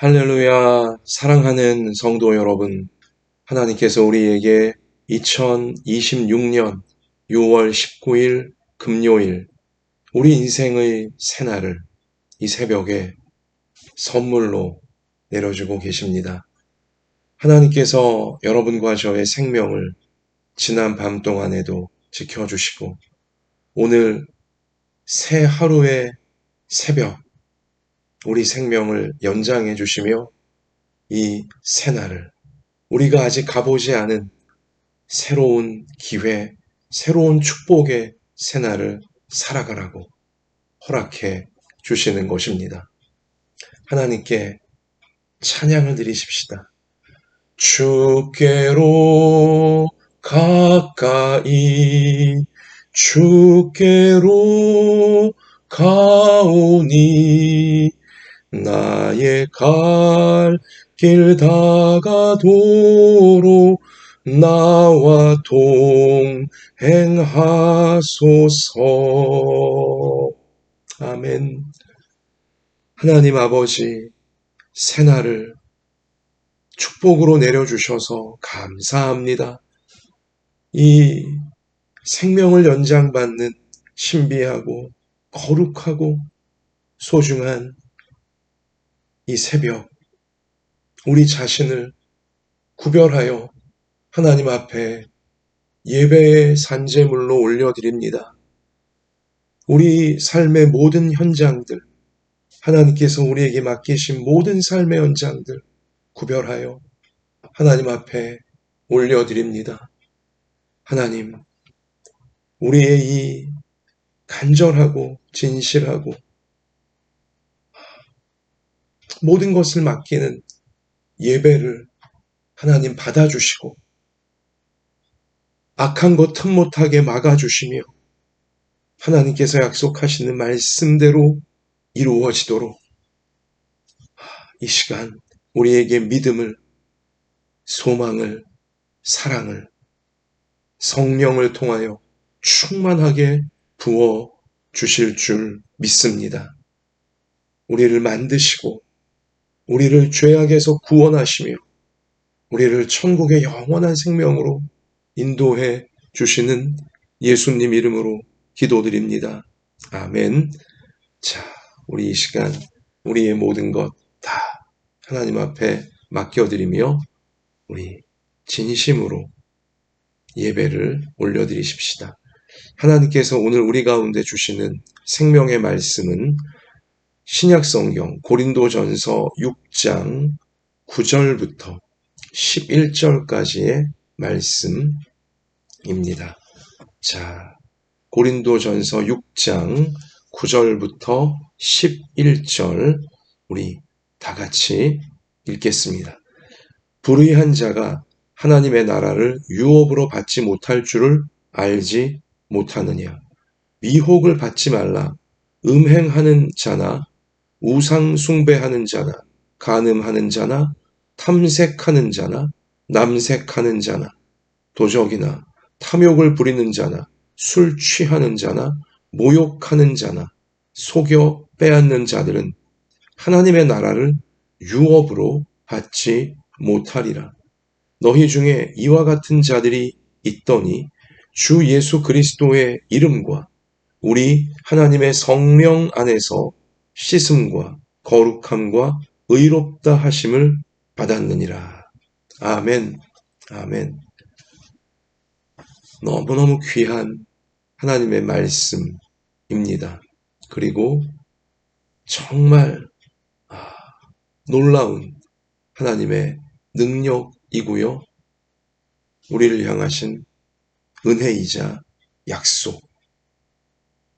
할렐루야, 사랑하는 성도 여러분, 하나님께서 우리에게 2026년 6월 19일 금요일, 우리 인생의 새날을 이 새벽에 선물로 내려주고 계십니다. 하나님께서 여러분과 저의 생명을 지난 밤 동안에도 지켜주시고, 오늘 새 하루의 새벽, 우리 생명을 연장해 주시며 이 새날을 우리가 아직 가보지 않은 새로운 기회, 새로운 축복의 새날을 살아가라고 허락해 주시는 것입니다. 하나님께 찬양을 드리십시다. 주께로 가까이 주께로 가오니 나의 갈 길 다가도록 나와 동행하소서. 아멘. 하나님 아버지, 새날을 축복으로 내려주셔서 감사합니다. 이 생명을 연장받는 신비하고 거룩하고 소중한 이 새벽, 우리 자신을 구별하여 하나님 앞에 예배의 산제물로 올려드립니다. 우리 삶의 모든 현장들, 하나님께서 우리에게 맡기신 모든 삶의 현장들 구별하여 하나님 앞에 올려드립니다. 하나님, 우리의 이 간절하고 진실하고 모든 것을 맡기는 예배를 하나님 받아주시고 악한 것 틈 못하게 막아주시며 하나님께서 약속하시는 말씀대로 이루어지도록 이 시간 우리에게 믿음을, 소망을, 사랑을, 성령을 통하여 충만하게 부어 주실 줄 믿습니다. 우리를 만드시고 우리를 죄악에서 구원하시며 우리를 천국의 영원한 생명으로 인도해 주시는 예수님 이름으로 기도드립니다. 아멘. 자, 우리 이 시간 우리의 모든 것 다 하나님 앞에 맡겨드리며 우리 진심으로 예배를 올려드리십시다. 하나님께서 오늘 우리 가운데 주시는 생명의 말씀은 신약성경 고린도전서 6장 9절부터 11절까지의 말씀입니다. 자, 고린도전서 6장 9절부터 11절 우리 다 같이 읽겠습니다. 불의한 자가 하나님의 나라를 유업으로 받지 못할 줄을 알지 못하느냐. 미혹을 받지 말라. 음행하는 자나 우상 숭배하는 자나 간음하는 자나 탐색하는 자나 남색하는 자나 도적이나 탐욕을 부리는 자나 술 취하는 자나 모욕하는 자나 속여 빼앗는 자들은 하나님의 나라를 유업으로 받지 못하리라. 너희 중에 이와 같은 자들이 있더니 주 예수 그리스도의 이름과 우리 하나님의 성령 안에서 씻음과 거룩함과 의롭다 하심을 받았느니라. 아멘. 아멘. 너무너무 귀한 하나님의 말씀입니다. 그리고 정말 놀라운 하나님의 능력이고요. 우리를 향하신 은혜이자 약속.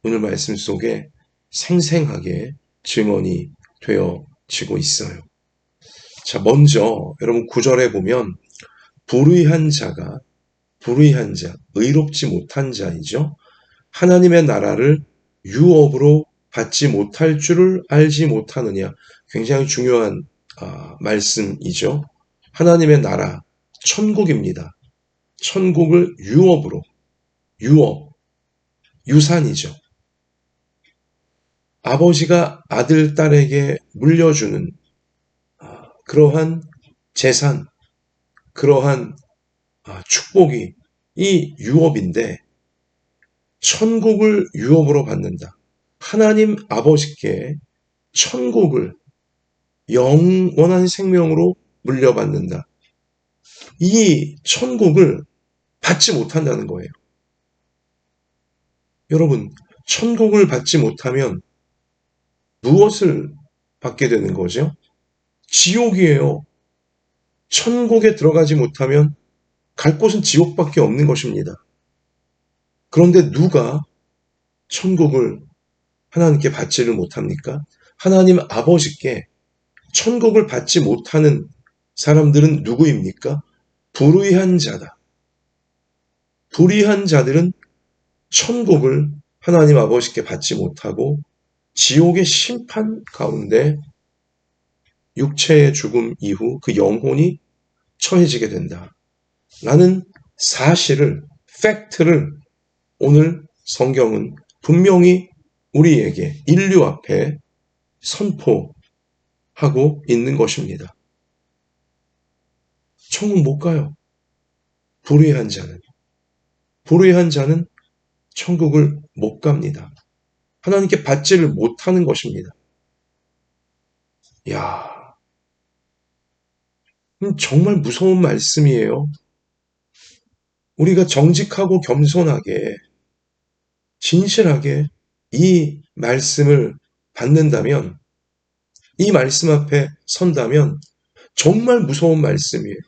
오늘 말씀 속에 생생하게 증언이 되어지고 있어요. 자, 먼저 여러분 9절에 보면 불의한 자, 의롭지 못한 자이죠. 하나님의 나라를 유업으로 받지 못할 줄을 알지 못하느냐. 굉장히 중요한 말씀이죠. 하나님의 나라, 천국입니다. 천국을 유업, 유산이죠. 아버지가 아들, 딸에게 물려주는 그러한 재산, 그러한 축복이 이 유업인데 천국을 유업으로 받는다. 하나님 아버지께 천국을 영원한 생명으로 물려받는다. 이 천국을 받지 못한다는 거예요. 여러분, 천국을 받지 못하면 무엇을 받게 되는 거죠? 지옥이에요. 천국에 들어가지 못하면 갈 곳은 지옥밖에 없는 것입니다. 그런데 누가 천국을 하나님께 받지를 못합니까? 하나님 아버지께 천국을 받지 못하는 사람들은 누구입니까? 불의한 자다. 불의한 자들은 천국을 하나님 아버지께 받지 못하고 지옥의 심판 가운데 육체의 죽음 이후 그 영혼이 처해지게 된다. 라는 사실을, 팩트를 오늘 성경은 분명히 우리에게 인류 앞에 선포하고 있는 것입니다. 천국 못 가요. 불의한 자는. 불의한 자는 천국을 못 갑니다. 하나님께 받지를 못하는 것입니다. 야, 정말 무서운 말씀이에요. 우리가 정직하고 겸손하게, 진실하게 이 말씀을 받는다면, 이 말씀 앞에 선다면 정말 무서운 말씀이에요.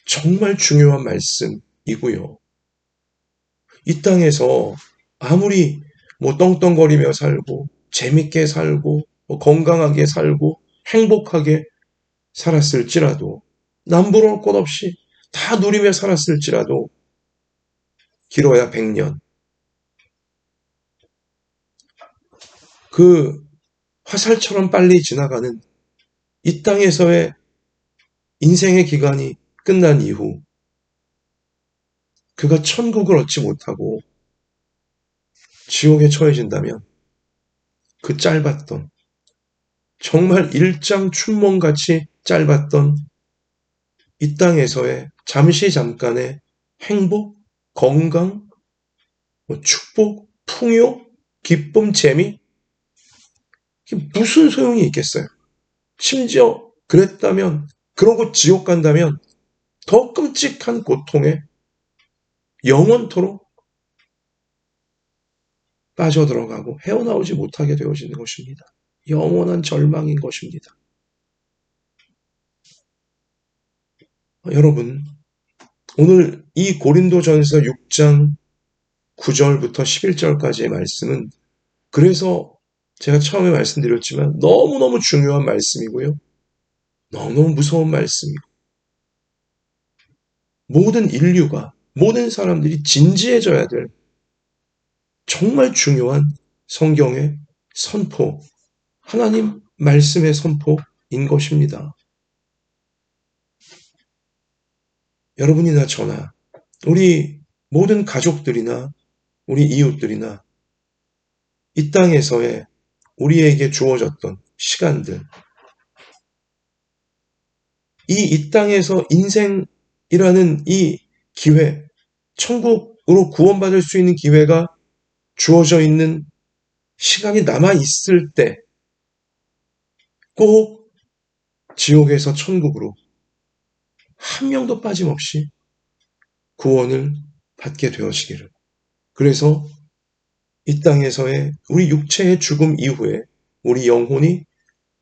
정말 중요한 말씀이고요. 이 땅에서 아무리 떵떵거리며 살고 재밌게 살고 건강하게 살고 행복하게 살았을지라도 남부러울 것 없이 다 누리며 살았을지라도 길어야 100년. 그 화살처럼 빨리 지나가는 이 땅에서의 인생의 기간이 끝난 이후 그가 천국을 얻지 못하고 지옥에 처해진다면 그 짧았던 정말 일장춘몽같이 짧았던 이 땅에서의 잠시 잠깐의 행복, 건강, 축복, 풍요, 기쁨, 재미 이게 무슨 소용이 있겠어요? 심지어 그랬다면 그러고 지옥 간다면 더 끔찍한 고통에 영원토록 빠져들어가고 헤어나오지 못하게 되어지는 것입니다. 영원한 절망인 것입니다. 여러분, 오늘 이 고린도전서 6장 9절부터 11절까지의 말씀은 그래서 제가 처음에 말씀드렸지만 너무너무 중요한 말씀이고요. 너무너무 무서운 말씀이고 모든 인류가, 모든 사람들이 진지해져야 될 정말 중요한 성경의 선포, 하나님 말씀의 선포인 것입니다. 여러분이나 저나 우리 모든 가족들이나 우리 이웃들이나 이 땅에서의 우리에게 주어졌던 시간들, 이 땅에서 인생이라는 이 기회, 천국으로 구원받을 수 있는 기회가 주어져 있는 시간이 남아있을 때 꼭 지옥에서 천국으로 한 명도 빠짐없이 구원을 받게 되어지기를. 그래서 이 땅에서의 우리 육체의 죽음 이후에 우리 영혼이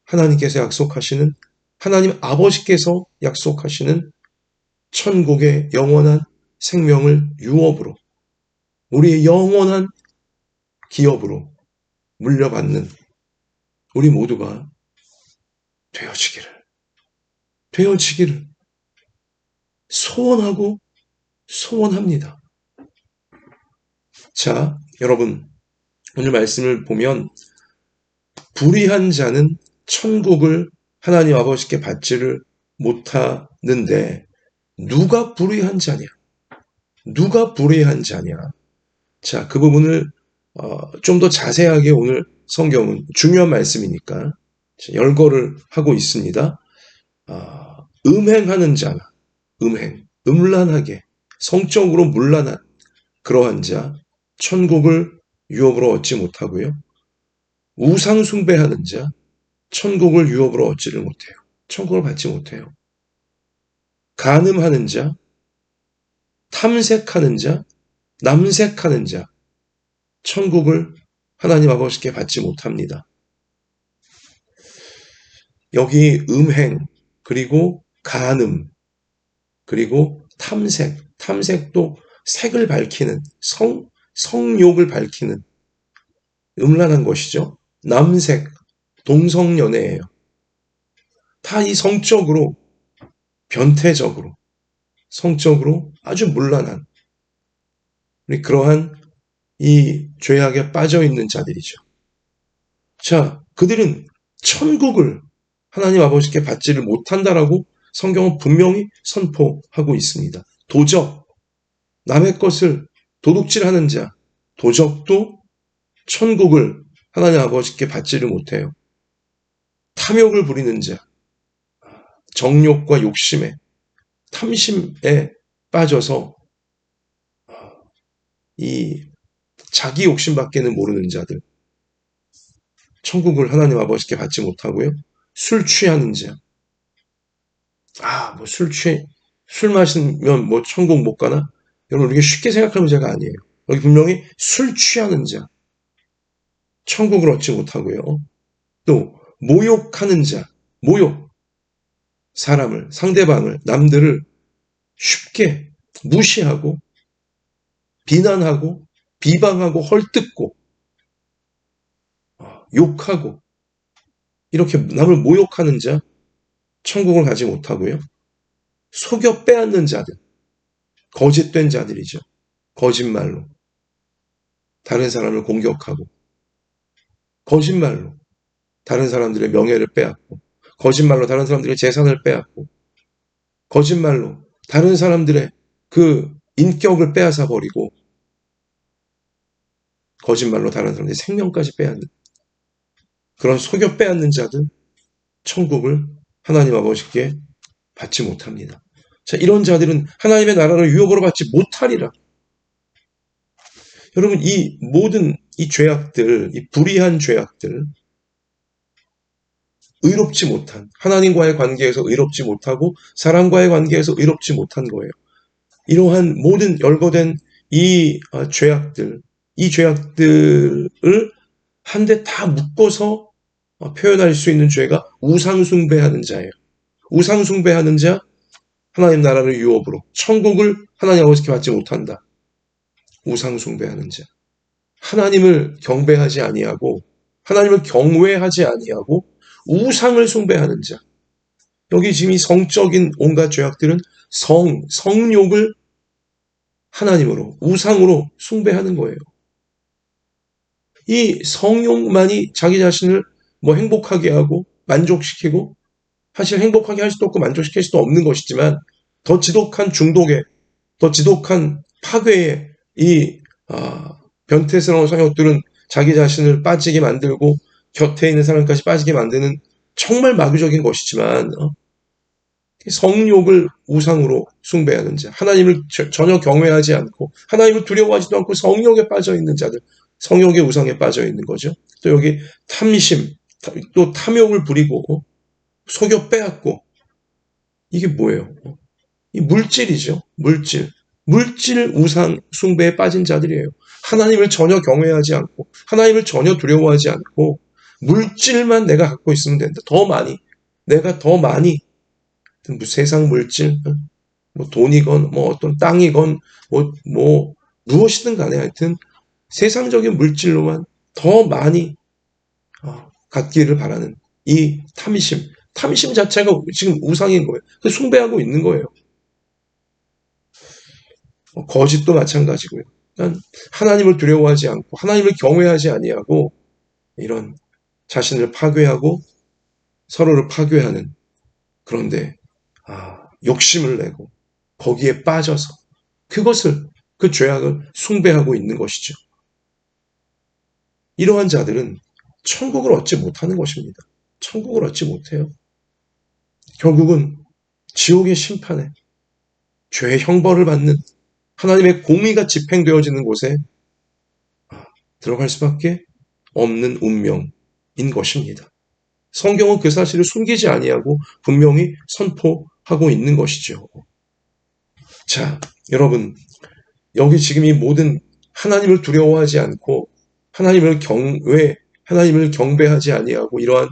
하나님께서 약속하시는, 하나님 아버지께서 약속하시는 천국의 영원한 생명을 유업으로, 우리의 영원한 기업으로 물려받는 우리 모두가 되어지기를 소원하고 소원합니다. 자, 여러분, 오늘 말씀을 보면 불의한 자는 천국을 하나님 아버지께 받지를 못하는데 누가 불의한 자냐? 누가 불의한 자냐? 자, 그 부분을 좀 더 자세하게 오늘 성경은 중요한 말씀이니까 열거를 하고 있습니다. 음행하는 자나, 음란하게, 성적으로 문란한 그러한 자, 천국을 유업으로 얻지 못하고요. 우상 숭배하는 자, 천국을 유업으로 얻지를 못해요. 천국을 받지 못해요. 간음하는 자, 탐색하는 자, 남색하는 자, 천국을 하나님 아버지께 받지 못합니다. 여기 음행, 그리고 간음, 그리고 탐색도 색을 밝히는, 성욕을 밝히는 음란한 것이죠. 남색, 동성연애예요. 다 이 성적으로, 변태적으로, 성적으로 아주 문란한 그러한 이 죄악에 빠져 있는 자들이죠. 자, 그들은 천국을 하나님 아버지께 받지를 못한다라고 성경은 분명히 선포하고 있습니다. 도적, 남의 것을 도둑질하는 자, 도적도 천국을 하나님 아버지께 받지를 못해요. 탐욕을 부리는 자, 정욕과 욕심에, 탐심에 빠져서 이 자기 욕심밖에는 모르는 자들, 천국을 하나님 아버지께 받지 못하고요. 술 취하는 자, 술 마시면 뭐 천국 못 가나? 여러분, 이게 쉽게 생각하는 문제가 아니에요. 여기 분명히 술 취하는 자, 천국을 얻지 못하고요. 또, 모욕하는 자, 사람을, 상대방을, 남들을 쉽게 무시하고, 비난하고, 비방하고, 헐뜯고, 욕하고, 이렇게 남을 모욕하는 자, 천국을 가지 못하고요. 속여 빼앗는 자들, 거짓된 자들이죠. 거짓말로 다른 사람을 공격하고, 거짓말로 다른 사람들의 명예를 빼앗고, 거짓말로 다른 사람들의 재산을 빼앗고, 거짓말로 다른 사람들의 그 인격을 빼앗아 버리고, 거짓말로 다른 사람들의 생명까지 빼앗는 그런 속여 빼앗는 자들, 천국을 하나님 아버지께 받지 못합니다. 자, 이런 자들은 하나님의 나라를 유업으로 받지 못하리라. 여러분, 이 모든 이 죄악들, 이 불의한 죄악들, 의롭지 못한, 하나님과의 관계에서 의롭지 못하고 사람과의 관계에서 의롭지 못한 거예요. 이러한 모든 열거된 이 죄악들, 이 죄악들을 한데 다 묶어서 표현할 수 있는 죄가 우상숭배하는 자예요. 우상숭배하는 자, 하나님 나라를 유업으로, 천국을 하나님 아버지께 받지 못한다. 우상숭배하는 자. 하나님을 경배하지 아니하고, 하나님을 경외하지 아니하고, 우상을 숭배하는 자. 여기 지금 이 성적인 온갖 죄악들은 성욕을 하나님으로, 우상으로 숭배하는 거예요. 이 성욕만이 자기 자신을 뭐 행복하게 하고, 만족시키고, 사실 행복하게 할 수도 없고 만족시킬 수도 없는 것이지만, 더 지독한 중독에, 더 지독한 파괴에 이 변태스러운 성욕들은 자기 자신을 빠지게 만들고 곁에 있는 사람까지 빠지게 만드는 정말 마귀적인 것이지만 성욕을 우상으로 숭배하는 자, 하나님을 전혀 경외하지 않고 하나님을 두려워하지도 않고 성욕에 빠져 있는 자들, 성욕의 우상에 빠져 있는 거죠. 또 여기 탐심, 또 탐욕을 부리고 속여 빼앗고, 이게 뭐예요? 이 물질이죠. 물질 우상 숭배에 빠진 자들이에요. 하나님을 전혀 경외하지 않고 하나님을 전혀 두려워하지 않고 물질만 내가 갖고 있으면 된다. 더 많이, 내가 더 많이, 뭐 세상 물질, 뭐 돈이건 뭐 어떤 땅이건 뭐 무엇이든 간에 하여튼 세상적인 물질로만 더 많이 갖기를 바라는 이 탐심 자체가 지금 우상인 거예요. 숭배하고 있는 거예요. 거짓도 마찬가지고요. 하나님을 두려워하지 않고 하나님을 경외하지 아니하고 이런 자신을 파괴하고 서로를 파괴하는, 그런데 욕심을 내고 거기에 빠져서 그 죄악을 숭배하고 있는 것이죠. 이러한 자들은 천국을 얻지 못하는 것입니다. 천국을 얻지 못해요. 결국은 지옥의 심판에 죄의 형벌을 받는 하나님의 공의가 집행되어지는 곳에 들어갈 수밖에 없는 운명인 것입니다. 성경은 그 사실을 숨기지 아니하고 분명히 선포하고 있는 것이죠. 자, 여러분, 여기 지금 이 모든 하나님을 두려워하지 않고 하나님을 경배하지 아니하고 이러한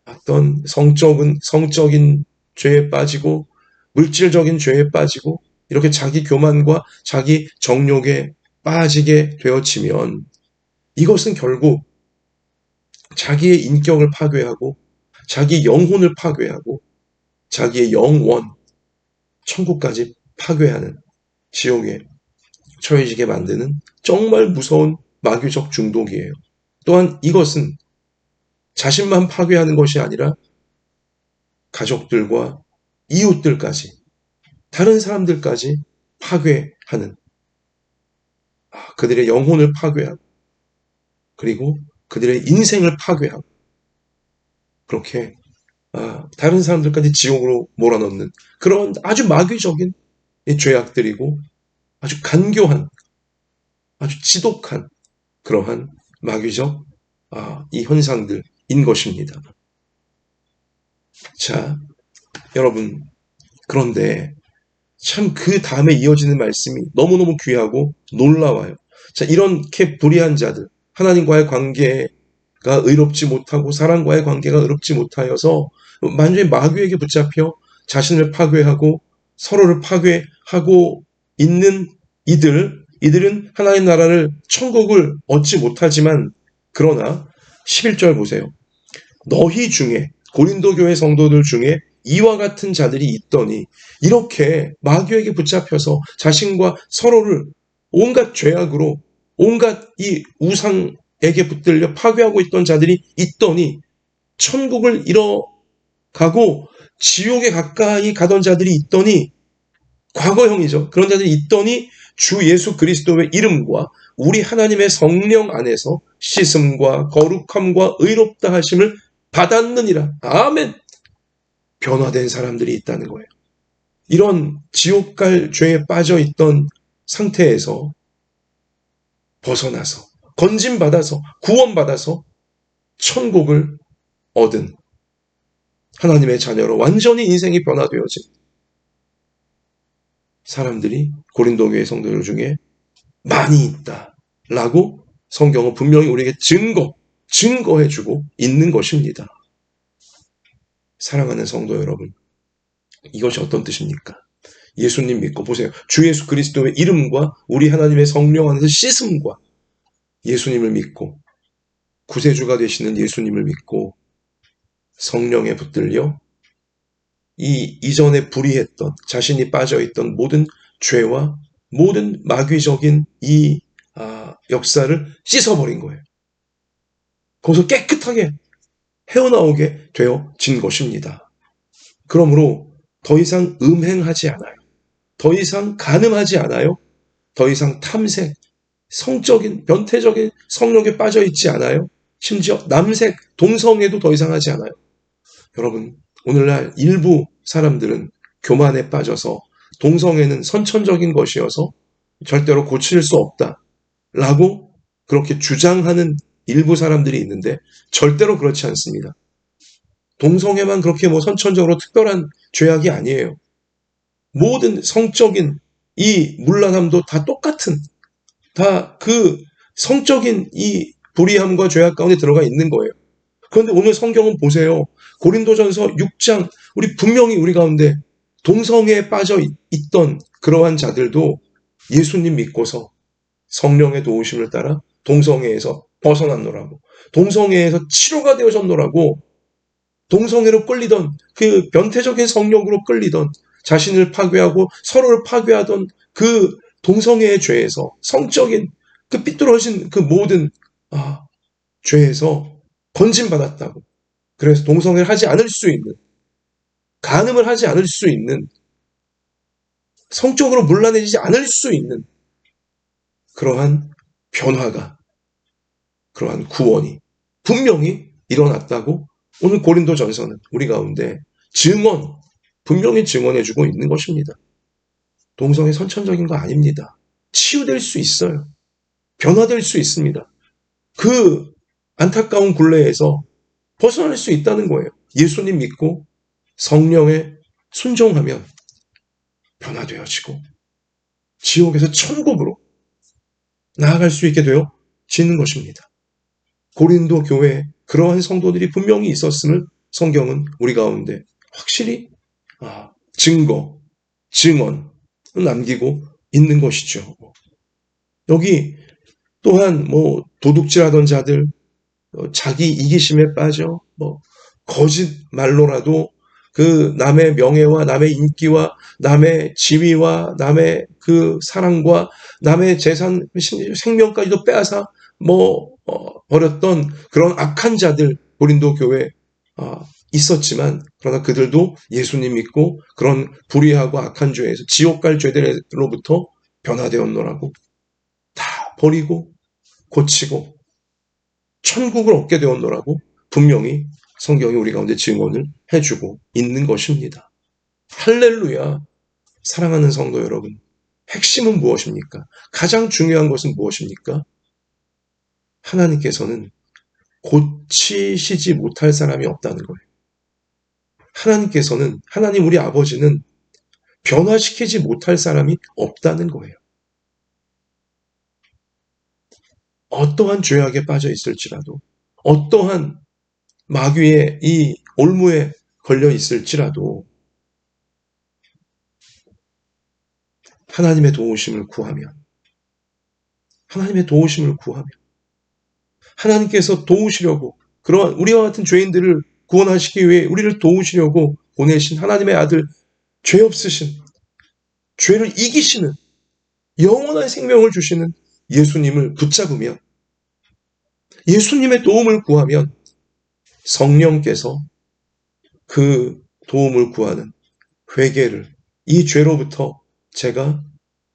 어떤 성적인 죄에 빠지고 물질적인 죄에 빠지고 이렇게 자기 교만과 자기 정욕에 빠지게 되어지면 이것은 결국 자기의 인격을 파괴하고 자기 영혼을 파괴하고 자기의 영원 천국까지 파괴하는 지옥에 처해지게 만드는 정말 무서운 마귀적 중독이에요. 또한 이것은 자신만 파괴하는 것이 아니라 가족들과 이웃들까지 다른 사람들까지 파괴하는 그들의 영혼을 파괴하고 그리고 그들의 인생을 파괴하고 그렇게 다른 사람들까지 지옥으로 몰아넣는 그런 아주 마귀적인 죄악들이고 아주 간교한 아주 지독한 그러한 마귀적 이 현상들인 것입니다. 자, 여러분, 그런데 참 그 다음에 이어지는 말씀이 너무너무 귀하고 놀라워요. 자, 이렇게 불의한 자들, 하나님과의 관계가 의롭지 못하고 사람과의 관계가 의롭지 못하여서 완전히 마귀에게 붙잡혀 자신을 파괴하고 서로를 파괴하고 있는 이들은 하나님 나라를 천국을 얻지 못하지만 그러나 11절 보세요. 너희 중에 고린도 교회 성도들 중에 이와 같은 자들이 있더니 이렇게 마귀에게 붙잡혀서 자신과 서로를 온갖 죄악으로 온갖 이 우상에게 붙들려 파괴하고 있던 자들이 있더니 천국을 잃어가고 지옥에 가까이 가던 자들이 있더니 과거형이죠. 그런 자들이 있더니 주 예수 그리스도의 이름과 우리 하나님의 성령 안에서 씻음과 거룩함과 의롭다 하심을 받았느니라. 아멘. 변화된 사람들이 있다는 거예요. 이런 지옥 갈 죄에 빠져 있던 상태에서 벗어나서 건짐받아서 구원받아서 천국을 얻은 하나님의 자녀로 완전히 인생이 변화되어진 사람들이 고린도 교회 성도들 중에 많이 있다라고 성경은 분명히 우리에게 증거해주고 있는 것입니다. 사랑하는 성도 여러분, 이것이 어떤 뜻입니까? 예수님 믿고 보세요. 주 예수 그리스도의 이름과 우리 하나님의 성령 안에서 씻음과 예수님을 믿고 구세주가 되시는 예수님을 믿고 성령에 붙들려 이전에 불의했던 자신이 빠져있던 모든 죄와 모든 마귀적인 이 역사를 씻어버린 거예요. 거기서 깨끗하게 헤어나오게 되어진 것입니다. 그러므로 더 이상 음행하지 않아요. 더 이상 간음하지 않아요. 더 이상 탐색, 성적인, 변태적인 성욕에 빠져있지 않아요. 심지어 남색, 동성애도 더 이상 하지 않아요. 여러분, 오늘날 일부 사람들은 교만에 빠져서 동성애는 선천적인 것이어서 절대로 고칠 수 없다라고 그렇게 주장하는 일부 사람들이 있는데 절대로 그렇지 않습니다. 동성애만 그렇게 선천적으로 특별한 죄악이 아니에요. 모든 성적인 이 문란함도 다 똑같은, 다 그 성적인 이 불의함과 죄악 가운데 들어가 있는 거예요. 그런데 오늘 성경은 보세요. 고린도전서 6장, 분명히 우리 가운데 동성애에 빠져 있던 그러한 자들도 예수님 믿고서 성령의 도우심을 따라 동성애에서 벗어났노라고, 동성애에서 치료가 되어졌노라고, 동성애로 끌리던 그 변태적인 성욕으로 끌리던 자신을 파괴하고 서로를 파괴하던 그 동성애의 죄에서 성적인 그 삐뚤어진 그 모든 죄에서 건짐받았다고. 그래서 동성애를 하지 않을 수 있는, 간음을 하지 않을 수 있는, 성적으로 문란해지지 않을 수 있는 그러한 변화가, 그러한 구원이 분명히 일어났다고 오늘 고린도전서는 우리 가운데 분명히 증언해주고 있는 것입니다. 동성애 선천적인 거 아닙니다. 치유될 수 있어요. 변화될 수 있습니다. 그 안타까운 굴레에서 벗어날 수 있다는 거예요. 예수님 믿고 성령에 순종하면 변화되어지고 지옥에서 천국으로 나아갈 수 있게 되어지는 것입니다. 고린도 교회에 그러한 성도들이 분명히 있었음을 성경은 우리 가운데 확실히 증언을 남기고 있는 것이죠. 여기 또한 도둑질하던 자들, 자기 이기심에 빠져 거짓말로라도 그 남의 명예와 남의 인기와 남의 지위와 남의 그 사랑과 남의 재산, 생명까지도 빼앗아 버렸던 그런 악한 자들 고린도 교회에 있었지만, 그러나 그들도 예수님 믿고 그런 불의하고 악한 죄에서 지옥 갈 죄들로부터 변화되었노라고 다 버리고 고치고 천국을 얻게 되었노라고 분명히 성경이 우리 가운데 증언을 해주고 있는 것입니다. 할렐루야. 사랑하는 성도 여러분, 핵심은 무엇입니까? 가장 중요한 것은 무엇입니까? 하나님께서는 고치시지 못할 사람이 없다는 거예요. 하나님 우리 아버지는 변화시키지 못할 사람이 없다는 거예요. 어떠한 죄악에 빠져 있을지라도, 어떠한 마귀의 이 올무에 걸려 있을지라도 하나님의 도우심을 구하면 하나님께서 도우시려고, 그러한 우리와 같은 죄인들을 구원하시기 위해 우리를 도우시려고 보내신 하나님의 아들, 죄 없으신, 죄를 이기시는, 영원한 생명을 주시는 예수님을 붙잡으면, 예수님의 도움을 구하면 성령께서 그 도움을 구하는 회개를, 이 죄로부터 제가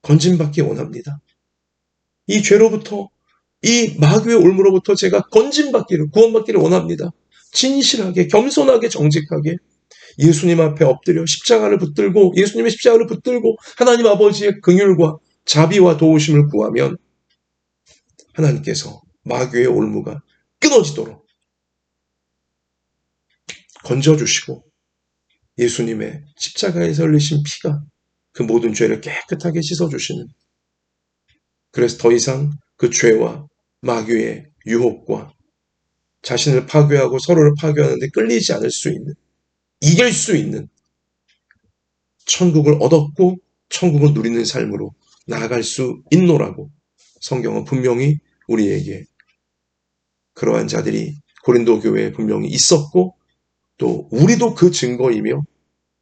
건진받기 원합니다. 이 죄로부터, 이 마귀의 올무로부터 제가 구원받기를 원합니다. 진실하게, 겸손하게, 정직하게 예수님 앞에 엎드려 예수님의 십자가를 붙들고 하나님 아버지의 긍휼과 자비와 도우심을 구하면 하나님께서 마귀의 올무가 끊어지도록 건져주시고 예수님의 십자가에서 흘리신 피가 그 모든 죄를 깨끗하게 씻어주시는, 그래서 더 이상 그 죄와 마귀의 유혹과 자신을 파괴하고 서로를 파괴하는데 끌리지 않을 수 있는, 이길 수 있는 천국을 얻었고 천국을 누리는 삶으로 나아갈 수 있노라고 성경은 분명히 우리에게, 그러한 자들이 고린도 교회에 분명히 있었고 또 우리도 그 증거이며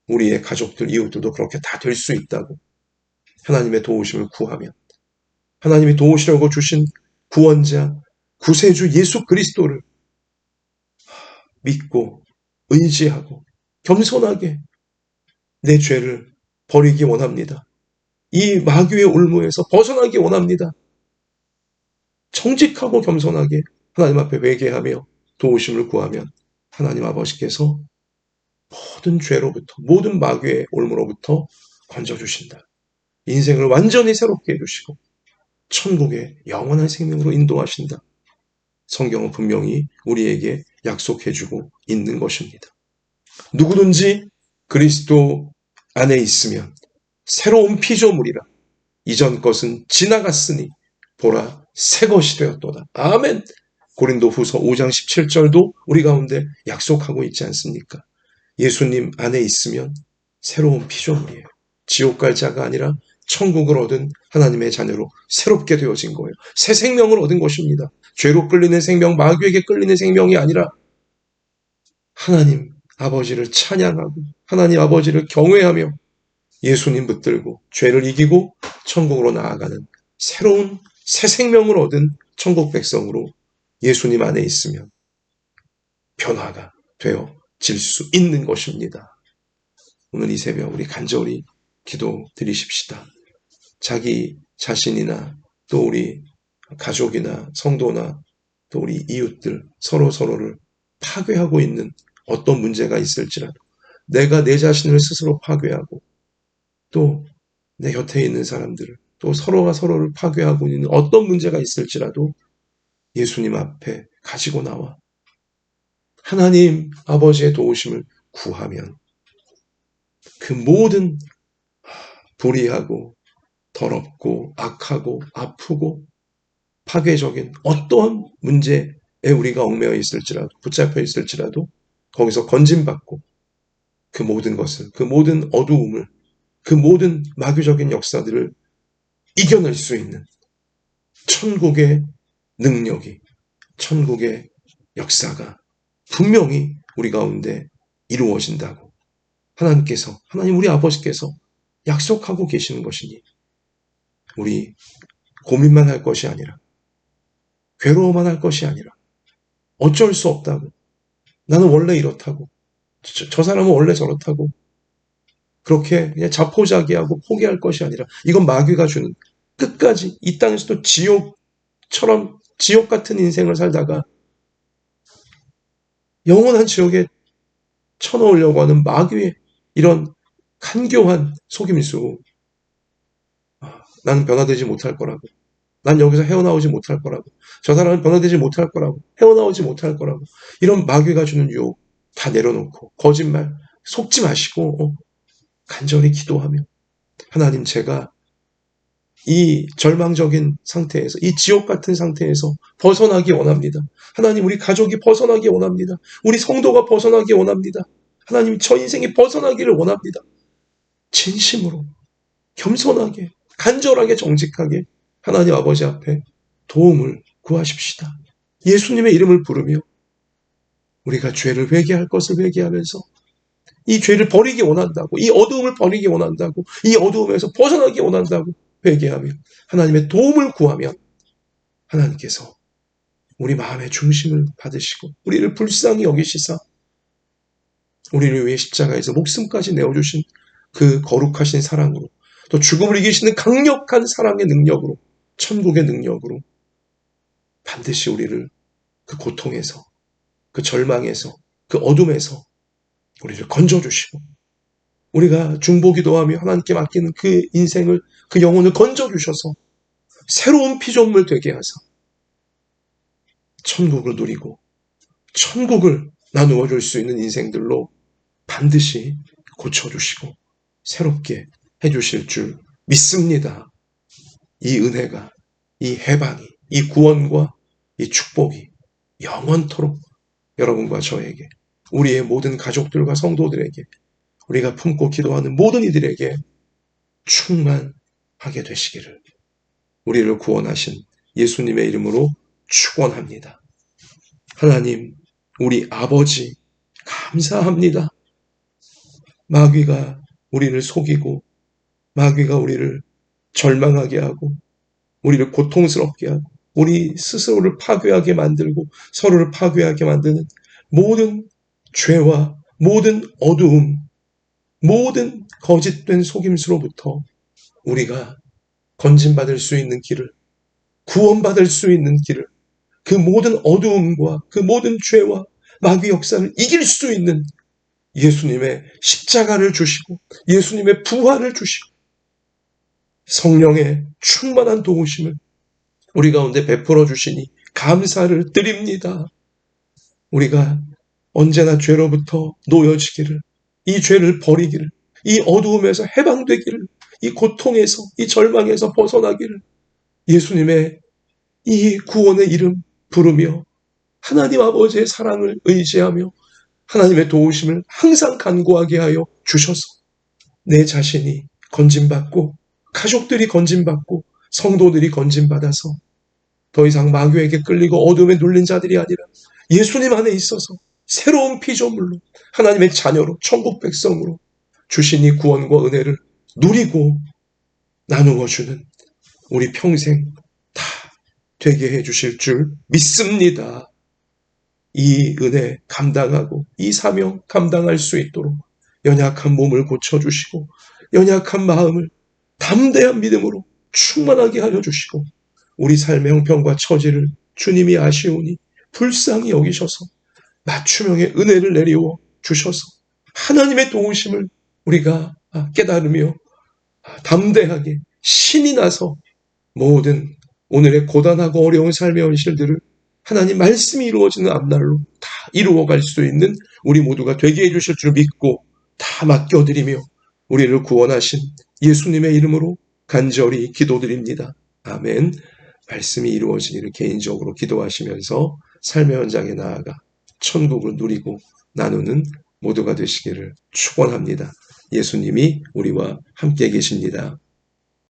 우리의 가족들, 이웃들도 그렇게 다 될 수 있다고, 하나님의 도우심을 구하면, 하나님이 도우시려고 주신 구원자, 구세주 예수 그리스도를 믿고 의지하고 겸손하게 내 죄를 버리기 원합니다. 이 마귀의 올무에서 벗어나기 원합니다. 정직하고 겸손하게 하나님 앞에 회개하며 도우심을 구하면 하나님 아버지께서 모든 죄로부터, 모든 마귀의 올무로부터 건져주신다. 인생을 완전히 새롭게 해주시고 천국의 영원한 생명으로 인도하신다. 성경은 분명히 우리에게 약속해주고 있는 것입니다. 누구든지 그리스도 안에 있으면 새로운 피조물이라, 이전 것은 지나갔으니 보라 새 것이 되었도다. 아멘. 고린도후서 5장 17절도 우리 가운데 약속하고 있지 않습니까? 예수님 안에 있으면 새로운 피조물이에요. 지옥 갈 자가 아니라 천국을 얻은 하나님의 자녀로 새롭게 되어진 거예요. 새 생명을 얻은 것입니다. 죄로 끌리는 생명, 마귀에게 끌리는 생명이 아니라 하나님 아버지를 찬양하고 하나님 아버지를 경외하며 예수님 붙들고 죄를 이기고 천국으로 나아가는 새로운 새 생명을 얻은 천국 백성으로 예수님 안에 있으면 변화가 되어질 수 있는 것입니다. 오늘 이 새벽 우리 간절히 기도 드리십시다. 자기 자신이나 또 우리 가족이나 성도나 또 우리 이웃들 서로를 파괴하고 있는 어떤 문제가 있을지라도 내가 내 자신을 스스로 파괴하고 또 내 곁에 있는 사람들을 또 서로가 서로를 파괴하고 있는 어떤 문제가 있을지라도 예수님 앞에 가지고 나와 하나님 아버지의 도우심을 구하면 그 모든 불의하고 더럽고 악하고 아프고 파괴적인 어떠한 문제에 우리가 얽매여 있을지라도 붙잡혀 있을지라도 거기서 건진받고 그 모든 것을 그 모든 어두움을 그 모든 마귀적인 역사들을 이겨낼 수 있는 천국의 능력이 천국의 역사가 분명히 우리 가운데 이루어진다고 하나님께서 하나님 우리 아버지께서 약속하고 계시는 것이니 우리 고민만 할 것이 아니라 괴로워만 할 것이 아니라 어쩔 수 없다고 나는 원래 이렇다고 저 사람은 원래 저렇다고 그렇게 그냥 자포자기하고 포기할 것이 아니라 이건 마귀가 주는 끝까지 이 땅에서도 지옥처럼 지옥 같은 인생을 살다가 영원한 지옥에 쳐넣으려고 하는 마귀의 이런 간교한 속임수. 나는 변화되지 못할 거라고. 난 여기서 헤어나오지 못할 거라고. 저 사람은 변화되지 못할 거라고. 헤어나오지 못할 거라고. 이런 마귀가 주는 유혹 다 내려놓고 거짓말 속지 마시고 간절히 기도하며 하나님 제가 이 절망적인 상태에서 이 지옥 같은 상태에서 벗어나기 원합니다. 하나님 우리 가족이 벗어나기 원합니다. 우리 성도가 벗어나기 원합니다. 하나님 저 인생이 벗어나기를 원합니다. 진심으로 겸손하게 간절하게 정직하게 하나님 아버지 앞에 도움을 구하십시다. 예수님의 이름을 부르며 우리가 죄를 회개할 것을 회개하면서 이 죄를 버리기 원한다고 이 어두움을 버리기 원한다고 이 어두움에서 벗어나기 원한다고 회개하며 하나님의 도움을 구하면 하나님께서 우리 마음의 중심을 받으시고 우리를 불쌍히 여기시사 우리를 위해 십자가에서 목숨까지 내어주신 그 거룩하신 사랑으로 또 죽음을 이기시는 강력한 사랑의 능력으로 천국의 능력으로 반드시 우리를 그 고통에서 그 절망에서 그 어둠에서 우리를 건져주시고 우리가 중보기도하며 하나님께 맡기는 그 인생을 그 영혼을 건져주셔서 새로운 피조물 되게 하사 천국을 누리고 천국을 나누어 줄 수 있는 인생들로 반드시 고쳐주시고 새롭게 해주실 줄 믿습니다. 이 은혜가 이 해방이 이 구원과 이 축복이 영원토록 여러분과 저에게 우리의 모든 가족들과 성도들에게 우리가 품고 기도하는 모든 이들에게 충만하게 되시기를 우리를 구원하신 예수님의 이름으로 축원합니다. 하나님 우리 아버지 감사합니다. 마귀가 우리를 속이고 마귀가 우리를 절망하게 하고 우리를 고통스럽게 하고 우리 스스로를 파괴하게 만들고 서로를 파괴하게 만드는 모든 죄와 모든 어두움 모든 거짓된 속임수로부터 우리가 건진받을 수 있는 길을 구원받을 수 있는 길을 그 모든 어두움과 그 모든 죄와 마귀 역사를 이길 수 있는 예수님의 십자가를 주시고 예수님의 부활을 주시고 성령의 충만한 도우심을 우리 가운데 베풀어 주시니 감사를 드립니다. 우리가 언제나 죄로부터 놓여지기를 이 죄를 버리기를 이 어두움에서 해방되기를 이 고통에서 이 절망에서 벗어나기를 예수님의 이 구원의 이름 부르며 하나님 아버지의 사랑을 의지하며 하나님의 도우심을 항상 간구하게 하여 주셔서 내 자신이 건진받고 가족들이 건진받고 성도들이 건진받아서 더 이상 마귀에게 끌리고 어둠에 눌린 자들이 아니라 예수님 안에 있어서 새로운 피조물로 하나님의 자녀로 천국 백성으로 주신 이 구원과 은혜를 누리고 나누어 주는 우리 평생 다 되게 해 주실 줄 믿습니다. 이 은혜 감당하고 이 사명 감당할 수 있도록 연약한 몸을 고쳐주시고 연약한 마음을 담대한 믿음으로 충만하게 하여 주시고 우리 삶의 형편과 처지를 주님이 아시오니 불쌍히 여기셔서 맞춤형의 은혜를 내리워 주셔서 하나님의 도우심을 우리가 깨달으며 담대하게 신이 나서 모든 오늘의 고단하고 어려운 삶의 현실들을 하나님 말씀이 이루어지는 앞날로 다 이루어갈 수 있는 우리 모두가 되게 해주실 줄 믿고 다 맡겨드리며 우리를 구원하신 예수님의 이름으로 간절히 기도드립니다. 아멘. 말씀이 이루어지기를 개인적으로 기도하시면서 삶의 현장에 나아가 천국을 누리고 나누는 모두가 되시기를 축원합니다. 예수님이 우리와 함께 계십니다.